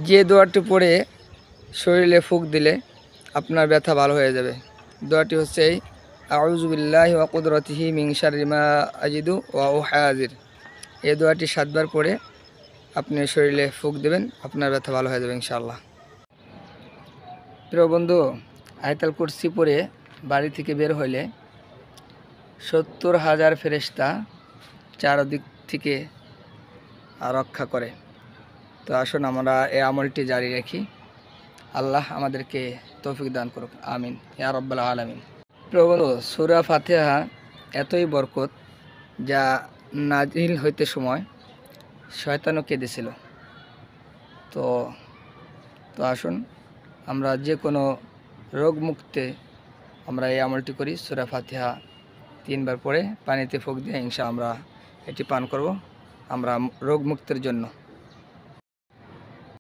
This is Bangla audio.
যে দোয়াটি পড়ে শরীরে ফুঁক দিলে আপনার ব্যথা ভালো হয়ে যাবে। দোয়াটি হচ্ছে এই, আউযু বিল্লাহি ওয়া কুদরাতিহি মিন শাররি মা আজিদু ওয়া উহাযির। এই দোয়াটি 7 বার পড়ে আপনি শরীরে ফুঁক দেবেন, আপনার ব্যথা ভালো হয়ে যাবে ইনশাআল্লাহ। প্রিয় বন্ধু, আয়াতুল কুরসি পড়ে বাড়ি থেকে বের হইলে 70,000 ফেরেশতা চারদিক থেকে রক্ষা করে। তো আসুন আমরা এই আমলটি জারি রাখি। আল্লাহ আমাদেরকে তৌফিক দান করুক, আমিন ইয়া রাব্বাল আলামিন। প্রিয় বন্ধু, সূরা ফাতিহা এতই বরকত যা নাজিল হইতে সময় শয়তানও কেঁদেছিল। তো আসুন আমরা যে কোনো রোগ মুক্তে আমরা এই আমলটি করি। সূরা ফাতিহা 3 বার পড়ে পানিতে ফুঁক দিয়ে ইনশাআল্লাহ আমরা এটি পান করব আমরা রোগ মুক্তির জন্য।